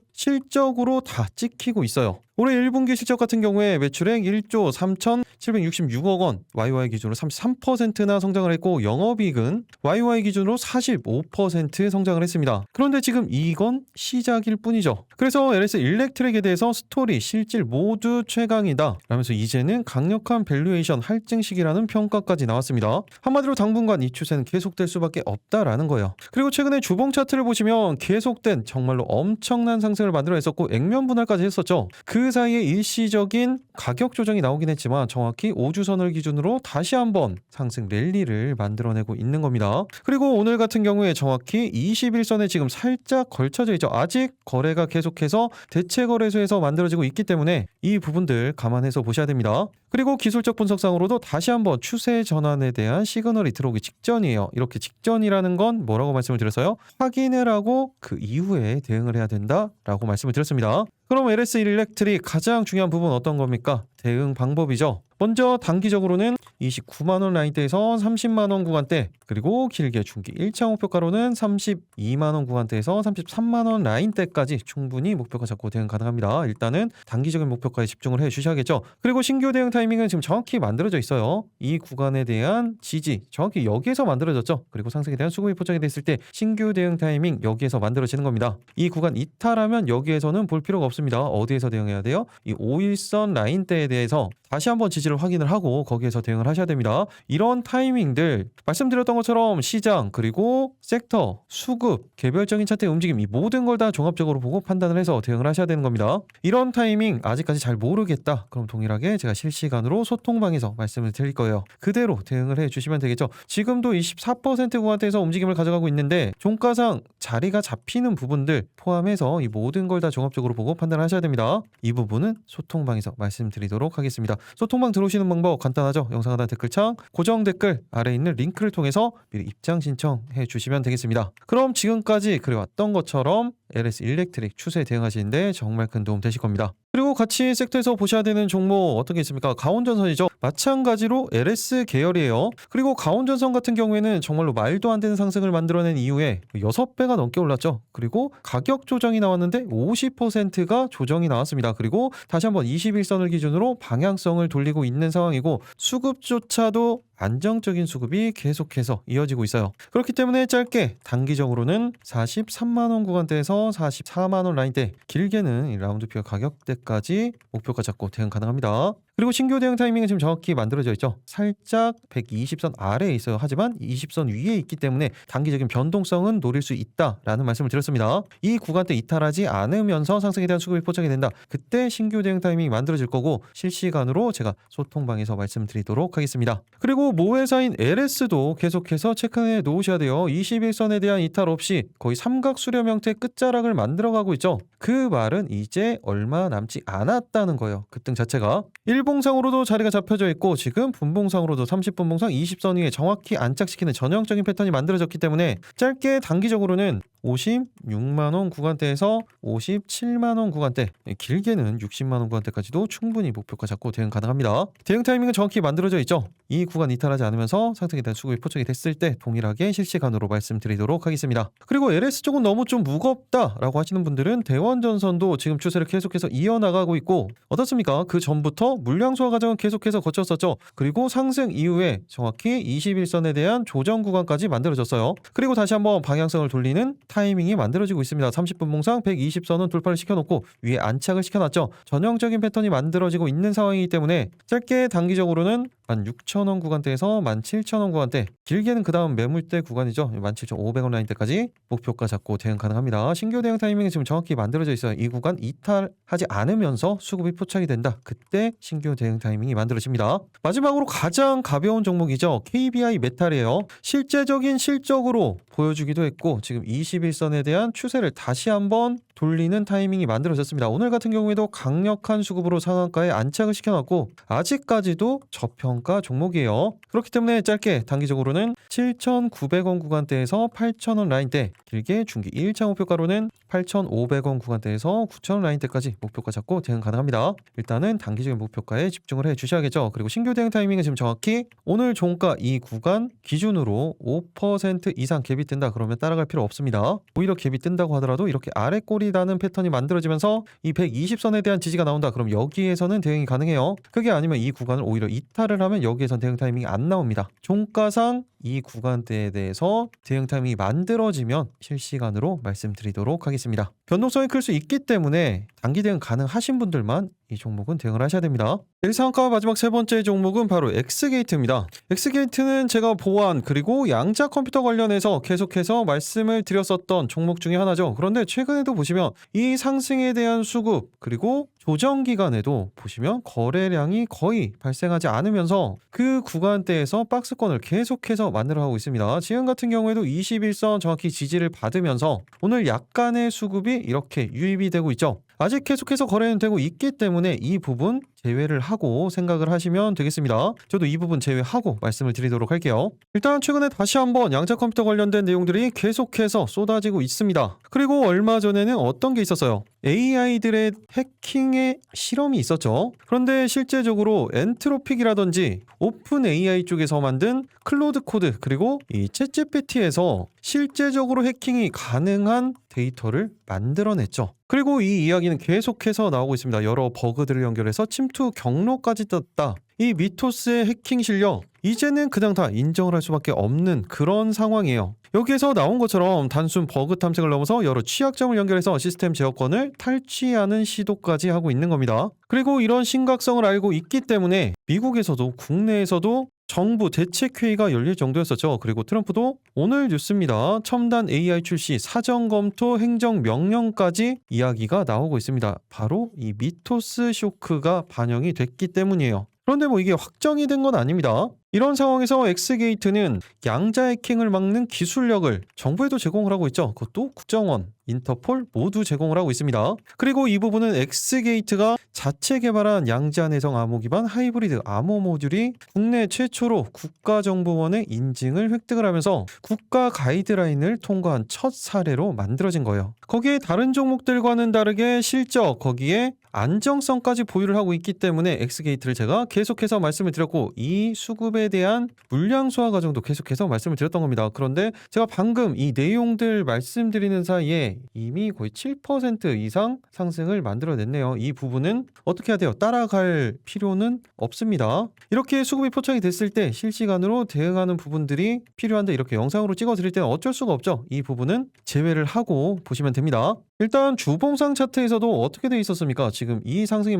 다 찍히고 있어요. 올해 1분기 실적 같은 경우에 매출액 1조 3,766억 원, YY 기준으로 33%나 성장을 했고 영업이익은 YY 기준으로 45% 성장을 했습니다. 그런데 지금 이건 시작일 뿐이죠. 그래서 LS 일렉트릭에 대해서 스토리, 실질 모두 최강이다 라면서 이제는 강력한 밸류에이션 할증식이라는 평가까지 나왔습니다. 한마디로 당분간 이 추세는 계속될 수밖에 없다라는 거예요. 그리고 최근에 주봉 차트를 보시면 계속된 정말로 엄청난 상승을 만들어냈었고 액면 분할까지 했었죠. 그 사이에 일시적인 가격 조정이 나오긴 했지만 정확히 5주선을 기준으로 다시 한번 상승 랠리를 만들어내고 있는 겁니다. 그리고 오늘 같은 경우에 정확히 21선에 지금 살짝 걸쳐져 있죠. 아직 거래가 계속해서 대체 거래소에서 만들어지고 있기 때문에 이 부분들 감안해서 보셔야 됩니다. 그리고 기술적 분석상으로도 다시 한번 추세 전환에 대한 시그널이 들어오기 직전이에요. 이렇게 직전이라는 건 뭐라고 말씀을 드렸어요? 확인을 하고 그 이후에 대응을 해야 된다라고 말씀을 드렸습니다. 그럼 LS 일렉트릭 가장 중요한 부분 어떤 겁니까? 대응 방법이죠. 먼저 단기적으로는 29만원 라인대에서 30만원 구간대, 그리고 길게 중기 1차 목표가로는 32만원 구간대에서 33만원 라인대까지 충분히 목표가 잡고 대응 가능합니다. 일단은 단기적인 목표가에 집중을 해주셔야겠죠. 그리고 신규 대응 타이밍은 지금 정확히 만들어져 있어요. 이 구간에 대한 지지 정확히 여기에서 만들어졌죠. 그리고 상승에 대한 수급이 포착이 됐을 때 신규 대응 타이밍 여기에서 만들어지는 겁니다. 이 구간 이탈하면 여기에서는 볼 필요가 없습니다. 어디에서 대응해야 돼요? 이 5일선 라인대에 대해서 다시 한번 지지를 확인을 하고 거기에서 대응을 하셔야 됩니다. 이런 타이밍들 말씀드렸던 것처럼 시장 그리고 섹터, 수급, 개별적인 차트의 움직임 이 모든 걸 다 종합적으로 보고 판단을 해서 대응을 하셔야 되는 겁니다. 이런 타이밍 아직까지 잘 모르겠다. 그럼 동일하게 제가 실시간으로 소통방에서 말씀을 드릴 거예요. 그대로 대응을 해주시면 되겠죠. 지금도 24% 구간대에서 움직임을 가져가고 있는데 종가상 자리가 잡히는 부분들 포함해서 이 모든 걸 다 종합적으로 보고 판단을 하셔야 됩니다. 이 부분은 소통방에서 말씀드리도록 하겠습니다. 소통방 들어오시는 방법 간단하죠. 영상 하단 댓글창 고정 댓글 아래에 있는 링크를 통해서 미리 입장 신청해 주시면 되겠습니다. 그럼 지금까지 그래왔던 것처럼 LS 일렉트릭 추세 대응하시는데 정말 큰 도움 되실 겁니다. 그리고 같이 섹터에서 보셔야 되는 종목 어떤 게 있습니까? 가온전선이죠. 마찬가지로 LS 계열이에요. 그리고 가온전선 같은 경우에는 정말로 말도 안 되는 상승을 만들어낸 이후에 6배가 넘게 올랐죠. 그리고 가격 조정이 나왔는데 50%가 조정이 나왔습니다. 그리고 다시 한번 21선을 기준으로 방향성을 돌리고 있는 상황이고 수급조차도 안정적인 수급이 계속해서 이어지고 있어요. 그렇기 때문에 짧게 단기적으로는 43만원 구간대에서 44만원 라인대, 길게는 이 라운드표 가격대까지 목표가 잡고 대응 가능합니다. 그리고 신규 대응 타이밍은 지금 정확히 만들어져 있죠. 살짝 120선 아래에 있어요. 하지만 20선 위에 있기 때문에 단기적인 변동성은 노릴 수 있다라는 말씀을 드렸습니다. 이 구간대 이탈하지 않으면서 상승에 대한 수급이 포착이 된다. 그때 신규 대응 타이밍이 만들어질 거고 실시간으로 제가 소통방에서 말씀드리도록 하겠습니다. 그리고 모회사인 LS도 계속해서 체크해 놓으셔야 돼요. 21선에 대한 이탈 없이 거의 삼각 수렴 형태의 끝자락을 만들어가고 있죠. 그 말은 이제 얼마 남지 않았다는 거예요. 급등 자체가. 일봉상으로도 자리가 잡혀져 있고 지금 분봉상으로도 30분봉상 20선 위에 정확히 안착시키는 전형적인 패턴이 만들어졌기 때문에 짧게 단기적으로는 56만원 구간대에서 57만원 구간대, 길게는 60만원 구간대까지도 충분히 목표가 잡고 대응 가능합니다. 대응 타이밍은 정확히 만들어져 있죠. 이 구간 이탈하지 않으면서 상승에 대한 수급이 포착이 됐을 때 동일하게 실시간으로 말씀드리도록 하겠습니다. 그리고 LS 쪽은 너무 좀 무겁다라고 하시는 분들은 대원전선도 지금 추세를 계속해서 이어나가고 있고 어떻습니까? 그 전부터 물량 소화 과정은 계속해서 거쳤었죠. 그리고 상승 이후에 정확히 21선에 대한 조정 구간까지 만들어졌어요. 그리고 다시 한번 방향성을 돌리는 타이밍이 만들어지고 있습니다. 30분 봉상 120선은 돌파를 시켜놓고 위에 안착을 시켜놨죠. 전형적인 패턴이 만들어지고 있는 상황이기 때문에 짧게 단기적으로는 16,000원 구간대에서 17,000원 구간대, 길게는 그 다음 매물대 구간이죠. 17,500원 라인대까지 목표가 잡고 대응 가능합니다. 신규 대응 타이밍이 지금 정확히 만들어져 있어요. 이 구간 이탈하지 않으면서 수급이 포착이 된다. 그때 신규 대응 타이밍이 만들어집니다. 마지막으로 가장 가벼운 종목이죠. KBI 메탈이에요. 실제적인 실적으로 보여주기도 했고 지금 21선에 대한 추세를 다시 한번 돌리는 타이밍이 만들어졌습니다. 오늘 같은 경우에도 강력한 수급으로 상한가에 안착을 시켜놨고 아직까지도 저평가 종목이에요. 그렇기 때문에 짧게 단기적으로는 7,900원 구간대에서 8,000원 라인대, 길게 중기 1차 목표가로는 8,500원 구간대에서 9,000원 라인대까지 목표가 잡고 대응 가능합니다. 일단은 단기적인 목표가에 집중을 해 주셔야겠죠. 그리고 신규 대응 타이밍은 지금 정확히 오늘 종가 이 구간 기준으로 5% 이상 갭이 뜬다 그러면 따라갈 필요 없습니다. 오히려 갭이 뜬다고 하더라도 이렇게 아래 꼬리 다는 패턴이 만들어지면서 이 120선에 대한 지지가 나온다. 그럼 여기에서는 대응이 가능해요. 그게 아니면 이 구간을 오히려 이탈을 하면 여기에선 대응 타이밍이 안 나옵니다. 종가상 이 구간대에 대해서 대응 타이밍이 만들어지면 실시간으로 말씀드리도록 하겠습니다. 변동성이 클 수 있기 때문에 단기 대응 가능하신 분들만 이 종목은 대응을 하셔야 됩니다. 상한가 마지막 세 번째 종목은 바로 엑스게이트입니다. 엑스게이트는 제가 보안 그리고 양자 컴퓨터 관련해서 계속해서 말씀을 드렸었던 종목 중에 하나죠. 그런데 최근에도 보시면 이 상승에 대한 수급 그리고 조정 기간에도 보시면 거래량이 거의 발생하지 않으면서 그 구간대에서 박스권을 계속해서 만들어가고 있습니다. 지금 같은 경우에도 21선 정확히 지지를 받으면서 오늘 약간의 수급이 이렇게 유입이 되고 있죠. 아직 계속해서 거래는 되고 있기 때문에 이 부분 제외를 하고 생각을 하시면 되겠습니다. 저도 이 부분 제외하고 말씀을 드리도록 할게요. 일단 최근에 다시 한번 양자 컴퓨터 관련된 내용들이 계속해서 쏟아지고 있습니다. 그리고 얼마 전에는 어떤 게 있었어요? AI들의 해킹의 실험이 있었죠. 그런데 실제적으로 엔트로픽이라든지 오픈 AI 쪽에서 만든 클로드 코드 그리고 이 챗GPT에서 실제적으로 해킹이 가능한 데이터를 만들어냈죠. 그리고 이 이야기는 계속해서 나오고 있습니다. 여러 버그들을 연결해서 침투 경로까지 떴다. 이 미토스의 해킹 실력 이제는 그냥 다 인정을 할 수밖에 없는 그런 상황이에요. 여기에서 나온 것처럼 단순 버그 탐색을 넘어서 여러 취약점을 연결해서 시스템 제어권을 탈취하는 시도까지 하고 있는 겁니다. 그리고 이런 심각성을 알고 있기 때문에 미국에서도 국내에서도 정부 대책회의가 열릴 정도였었죠. 그리고 트럼프도 오늘 뉴스입니다. 첨단 AI 출시 사전 검토 행정명령까지 이야기가 나오고 있습니다. 바로 이 미토스 쇼크가 반영이 됐기 때문이에요. 그런데 뭐 이게 확정이 된 건 아닙니다. 이런 상황에서 엑스게이트는 양자 해킹을 막는 기술력을 정부에도 제공을 하고 있죠. 그것도 국정원, 인터폴 모두 제공을 하고 있습니다. 그리고 이 부분은 엑스게이트가 자체 개발한 양자 내성 암호 기반 하이브리드 암호 모듈이 국내 최초로 국가정보원의 인증을 획득을 하면서 국가 가이드라인을 통과한 첫 사례로 만들어진 거예요. 거기에 다른 종목들과는 다르게 실적, 거기에 안정성까지 보유를 하고 있기 때문에 엑스게이트를 제가 계속해서 말씀을 드렸고 이 수급에 대한 물량 소화 과정도 계속해서 말씀을 드렸던 겁니다. 그런데 제가 방금 이 내용들 말씀드리는 사이에 이미 거의 7% 이상 상승을 만들어냈네요. 이 부분은 어떻게 해야 돼요? 따라갈 필요는 없습니다. 이렇게 수급이 포착이 됐을 때 실시간으로 대응하는 부분들이 필요한데 이렇게 영상으로 찍어 드릴 때는 어쩔 수가 없죠. 이 부분은 제외를 하고 보시면 됩니다. 일단 주봉상 차트에서도 어떻게 돼 있었습니까? 지금 이 상승이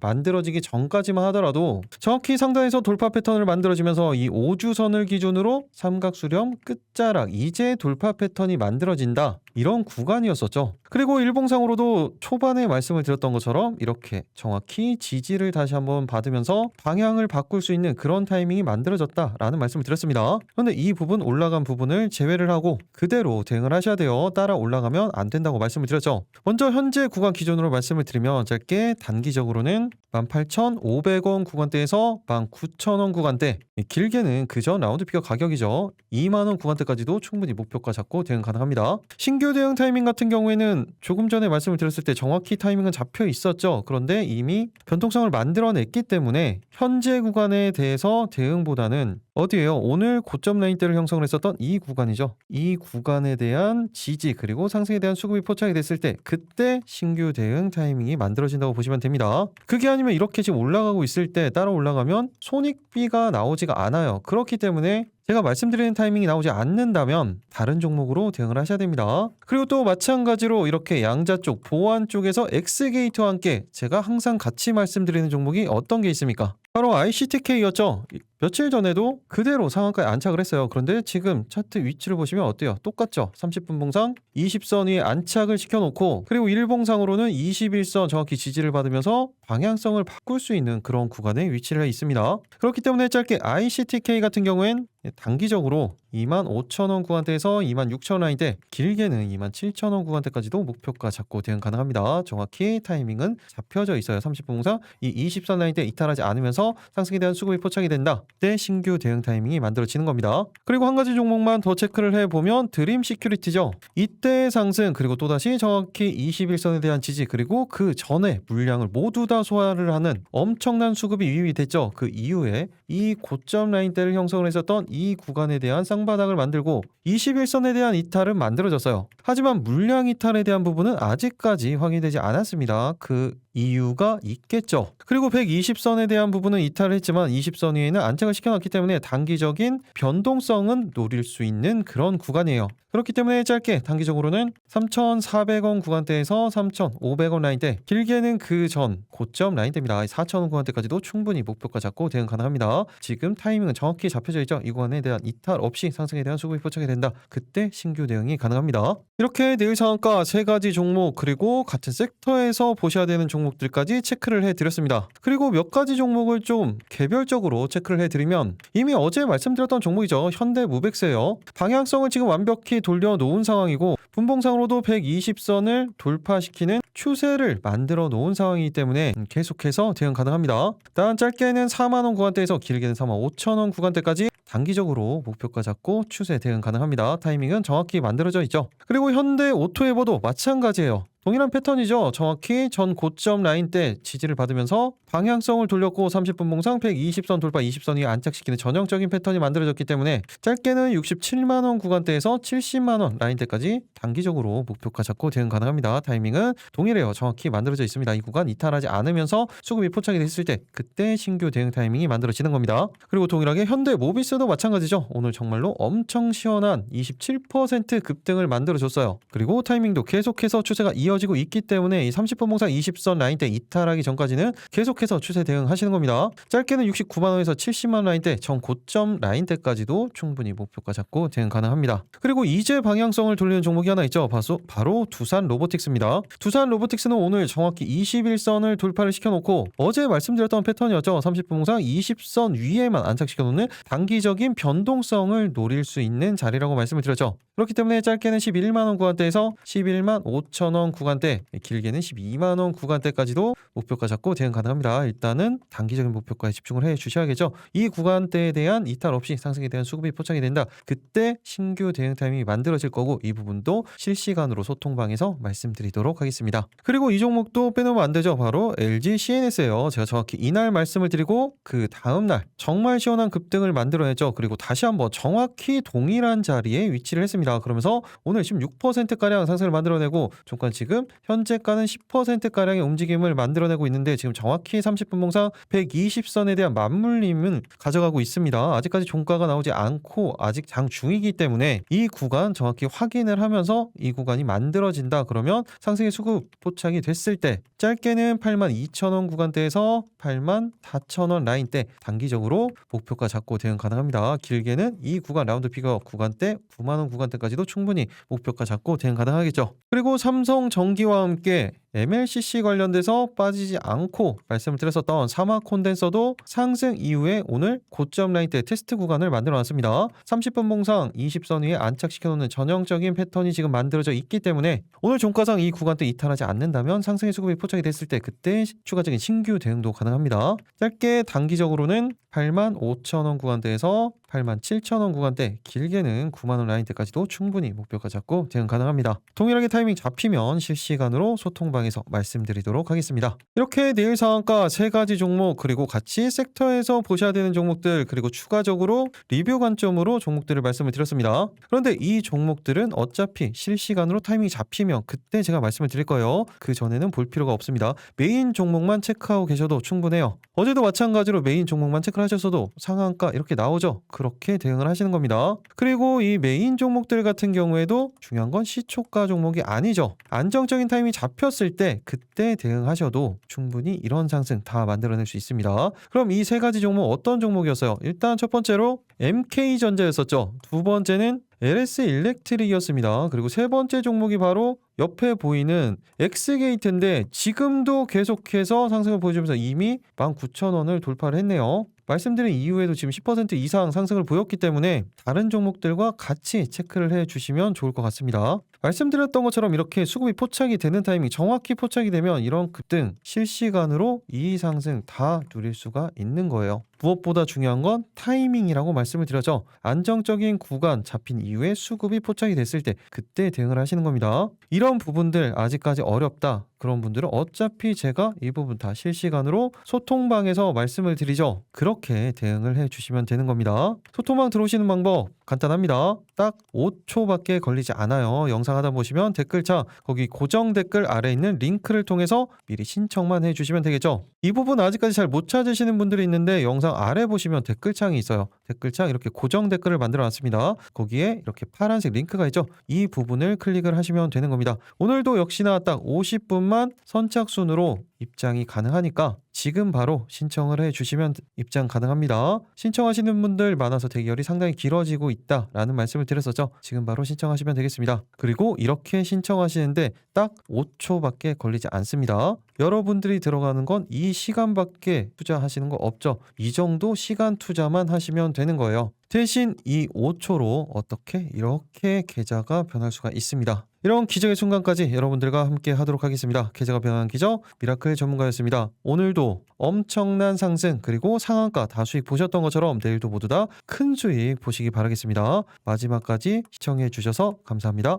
만들어지기 전까지만 하더라도 정확히 상단에서 돌파 패턴을 만들어지면서 이 5주선을 기준으로 삼각수렴 끝자락 이제 돌파 패턴이 만들어진다. 이런 구간이었었죠. 그리고 일봉상으로도 초반에 말씀을 드렸던 것처럼 이렇게 정확히 지지를 다시 한번 받으면서 방향을 바꿀 수 있는 그런 타이밍이 만들어졌다라는 말씀을 드렸습니다. 그런데 이 부분 올라간 부분을 제외를 하고 그대로 대응을 하셔야 돼요. 따라 올라가면 안 된다고 말씀을 드렸죠. 먼저 현재 구간 기준으로 말씀을 드리면 짧게 단기적으로는 18,500원 구간대에서 19,000원 구간대, 길게는 그전 라운드 피겨 가격이죠. 2만원 구간대까지도 충분히 목표가 잡고 대응 가능합니다. 신규 대응 타이밍 같은 경우에는 조금 전에 말씀을 드렸을 때 정확히 타이밍은 잡혀 있었죠. 그런데 이미 변동성을 만들어냈기 때문에 현재 구간에 대해서 대응보다는 어디예요? 오늘 고점 라인대를 형성을 했었던 이 구간이죠. 이 구간에 대한 지지 그리고 상승에 대한 수급이 포착이 됐을 때 그때 신규 대응 타이밍이 만들어진다고 보시면 됩니다. 그게 아니면 이렇게 지금 올라가고 있을 때 따라 올라가면 손익비가 나오지가 않아요. 그렇기 때문에 제가 말씀드리는 타이밍이 나오지 않는다면 다른 종목으로 대응을 하셔야 됩니다. 그리고 또 마찬가지로 이렇게 양자 쪽, 보안 쪽에서 엑스게이트와 함께 제가 항상 같이 말씀드리는 종목이 어떤 게 있습니까? 바로 ICTK였죠. 며칠 전에도 그대로 상한가에 안착을 했어요. 그런데 지금 차트 위치를 보시면 어때요? 똑같죠? 30분 봉상 20선 위에 안착을 시켜놓고, 그리고 일봉상으로는 21선 정확히 지지를 받으면서 방향성을 바꿀 수 있는 그런 구간에 위치를 해 있습니다. 그렇기 때문에 짧게 ICTK 같은 경우엔 단기적으로 25,000원 구간대에서 26,000원 라인대, 길게는 27,000원 구간대까지도 목표가 잡고 대응 가능합니다. 정확히 타이밍은 잡혀져 있어요. 30분 봉상 이 20선 라인대 이탈하지 않으면서 상승에 대한 수급이 포착이 된다. 그때 신규 대응 타이밍이 만들어지는 겁니다. 그리고 한 가지 종목만 더 체크를 해보면 드림 시큐리티죠. 이때의 상승, 그리고 또다시 정확히 21선에 대한 지지, 그리고 그 전에 물량을 모두 다 소화를 하는 엄청난 수급이 유입이 됐죠. 그 이후에 이 고점 라인대를 형성을 했었던 이 구간에 대한 쌍바닥을 만들고 21선에 대한 이탈은 만들어졌어요. 하지만 물량 이탈에 대한 부분은 아직까지 확인되지 않았습니다. 그 이유가 있겠죠. 그리고 120선에 대한 부분은 이탈을 했지만 20선 위에는 안착을 시켜놨기 때문에 단기적인 변동성은 노릴 수 있는 그런 구간이에요. 그렇기 때문에 짧게 단기적으로는 3,400원 구간대에서 3,500원 라인대, 길게는 그 전 고점 라인대입니다. 4,000원 구간대까지도 충분히 목표가 잡고 대응 가능합니다. 지금 타이밍은 정확히 잡혀져 있죠. 이 구간에 대한 이탈 없이 상승에 대한 수급이 포착이 된다. 그때 신규 대응이 가능합니다. 이렇게 내일 상한가 3가지 종목, 그리고 같은 섹터에서 보셔야 되는 종목들까지 체크를 해드렸습니다. 그리고 몇 가지 종목을 좀 개별적으로 체크를 해드리면, 이미 어제 말씀드렸던 종목이죠. 현대무백스예요. 방향성을 지금 완벽히 돌려놓은 상황이고, 분봉상으로도 120선을 돌파시키는 추세를 만들어 놓은 상황이기 때문에 계속해서 대응 가능합니다. 단 짧게는 4만원 구간대에서 길게는 45,000원 구간대까지 단기적으로 목표가 잡고 추세 대응 가능합니다. 타이밍은 정확히 만들어져 있죠. 그리고 현대오토에버도 마찬가지예요. 동일한 패턴이죠. 정확히 전 고점 라인대 지지를 받으면서 방향성을 돌렸고 30분 봉상 120선 돌파 20선 위에 안착시키는 전형적인 패턴이 만들어졌기 때문에 짧게는 67만원 구간대에서 70만원 라인대까지 단기적으로 목표가 잡고 대응 가능합니다. 타이밍은 동일해요. 정확히 만들어져 있습니다. 이 구간 이탈하지 않으면서 수급이 포착이 됐을 때 그때 신규 대응 타이밍이 만들어지는 겁니다. 그리고 동일하게 현대모비스도 마찬가지죠. 오늘 정말로 엄청 시원한 27% 급등을 만들어줬어요. 그리고 타이밍도 계속해서 추세가 이어지고 있기 때문에 이 30분 봉상 20선 라인대 이탈하기 전까지는 계속해서 추세 대응하시는 겁니다. 짧게는 69만원에서 70만원 라인대, 전 고점 라인대까지도 충분히 목표가 잡고 대응 가능합니다. 그리고 이제 방향성을 돌리는 종목이 하나 있죠. 바로 두산 로보틱스입니다. 두산 로보틱스는 오늘 정확히 21선을 돌파를 시켜놓고 어제 말씀드렸던 패턴이었죠. 30분 봉상 20선 위에만 안착시켜놓는 단기적인 변동성을 노릴 수 있는 자리라고 말씀을 드렸죠. 그렇기 때문에 짧게는 11만원 구간대에서 11만 5천원 구간대, 길게는 12만원 구간대까지도 목표가 잡고 대응 가능합니다. 일단은 단기적인 목표가에 집중을 해 주셔야겠죠. 이 구간대에 대한 이탈 없이 상승에 대한 수급이 포착이 된다. 그때 신규 대응 타이밍이 만들어질 거고, 이 부분도 실시간으로 소통방에서 말씀드리도록 하겠습니다. 그리고 이 종목도 빼놓으면 안 되죠. 바로 LG CNS예요. 제가 정확히 이날 말씀을 드리고 그 다음날 정말 시원한 급등을 만들어냈죠. 그리고 다시 한번 정확히 동일한 자리에 위치를 했습니다. 그러면서 오늘 16%가량 상승을 만들어내고 종가 지금 현재가는 10%가량의 움직임을 만들어내고 있는데, 지금 정확히 30분 봉상 120선에 대한 맞물림은 가져가고 있습니다. 아직까지 종가가 나오지 않고 아직 장 중이기 때문에 이 구간 정확히 확인을 하면서 이 구간이 만들어진다 그러면 상승의 수급 포착이 됐을 때 짧게는 82,000원 구간대에서 84,000원 라인대 단기적으로 목표가 잡고 대응 가능합니다. 길게는 이 구간 라운드 피겨 구간대 9만원 구간대까지도 충분히 목표가 잡고 대응 가능하겠죠. 그리고 삼성전기와 함께 MLCC 관련돼서 빠지지 않고 말씀을 드렸었던 사마 콘덴서도 상승 이후에 오늘 고점 라인대 테스트 구간을 만들어놨습니다. 30분 봉상 20선 위에 안착시켜놓는 전형적인 패턴이 지금 만들어져 있기 때문에 오늘 종가상 이 구간대 이탈하지 않는다면 상승의 수급이 포착이 됐을 때 그때 추가적인 신규 대응도 가능합니다. 짧게 단기적으로는 85,000원 구간대에서 87,000원 구간대, 길게는 9만원 라인대까지도 충분히 목표가 잡고 대응 가능합니다. 동일하게 타이밍 잡히면 실시간으로 소통방에서 말씀드리도록 하겠습니다. 이렇게 내일 상한가 3가지 종목, 그리고 같이 섹터에서 보셔야 되는 종목들, 그리고 추가적으로 리뷰 관점으로 종목들을 말씀을 드렸습니다. 그런데 이 종목들은 어차피 실시간으로 타이밍이 잡히면 그때 제가 말씀을 드릴 거예요. 그 전에는 볼 필요가 없습니다. 메인 종목만 체크하고 계셔도 충분해요. 어제도 마찬가지로 메인 종목만 체크를 하셨어도 상한가 이렇게 나오죠. 그렇게 대응을 하시는 겁니다. 그리고 이 메인 종목들 같은 경우에도 중요한 건 시초가 종목이 아니죠. 안정적인 타임이 잡혔을 때 그때 대응하셔도 충분히 이런 상승 다 만들어낼 수 있습니다. 그럼 이 세 가지 종목 어떤 종목이었어요? 일단 첫 번째로 MK전자였었죠. 두 번째는 LS 일렉트릭이었습니다. 그리고 세 번째 종목이 바로 옆에 보이는 엑스게이트인데 지금도 계속해서 상승을 보여주면서 이미 19,000원을 돌파를 했네요. 말씀드린 이후에도 지금 10% 이상 상승을 보였기 때문에 다른 종목들과 같이 체크를 해주시면 좋을 것 같습니다. 말씀드렸던 것처럼 이렇게 수급이 포착이 되는 타이밍 정확히 포착이 되면 이런 급등 실시간으로 이 상승 다 누릴 수가 있는 거예요. 무엇보다 중요한 건 타이밍이라고 말씀을 드렸죠. 안정적인 구간 잡힌 이후에 수급이 포착이 됐을 때 그때 대응을 하시는 겁니다. 이런 부분들 아직까지 어렵다. 그런 분들은 어차피 제가 이 부분 다 실시간으로 소통방에서 말씀을 드리죠. 그렇게 대응을 해주시면 되는 겁니다. 소통방 들어오시는 방법 간단합니다. 딱 5초밖에 걸리지 않아요. 영상 하다 보시면 댓글창 거기 고정 댓글 아래 있는 링크를 통해서 미리 신청만 해주시면 되겠죠. 이 부분 아직까지 잘 못 찾으시는 분들이 있는데 영상 아래 보시면 댓글창이 있어요. 댓글창 이렇게 고정 댓글을 만들어 놨습니다. 거기에 이렇게 파란색 링크가 있죠. 이 부분을 클릭을 하시면 되는 겁니다. 오늘도 역시나 딱 50분만 선착순으로 입장이 가능하니까 지금 바로 신청을 해주시면 입장 가능합니다. 신청하시는 분들 많아서 대기열이 상당히 길어지고 있다라는 말씀을 드렸었죠. 지금 바로 신청하시면 되겠습니다. 그리고 이렇게 신청하시는데 딱 5초밖에 걸리지 않습니다. 여러분들이 들어가는 건 이 시간밖에 투자하시는 거 없죠. 이 정도 시간 투자만 하시면 되는 거예요. 대신 이 5초로 어떻게 이렇게 계좌가 변할 수가 있습니다. 이런 기적의 순간까지 여러분들과 함께 하도록 하겠습니다. 계좌가 변하는 기적 미라클 전문가였습니다. 오늘도 엄청난 상승 그리고 상한가 다 수익 보셨던 것처럼 내일도 모두 다 큰 수익 보시기 바라겠습니다. 마지막까지 시청해 주셔서 감사합니다.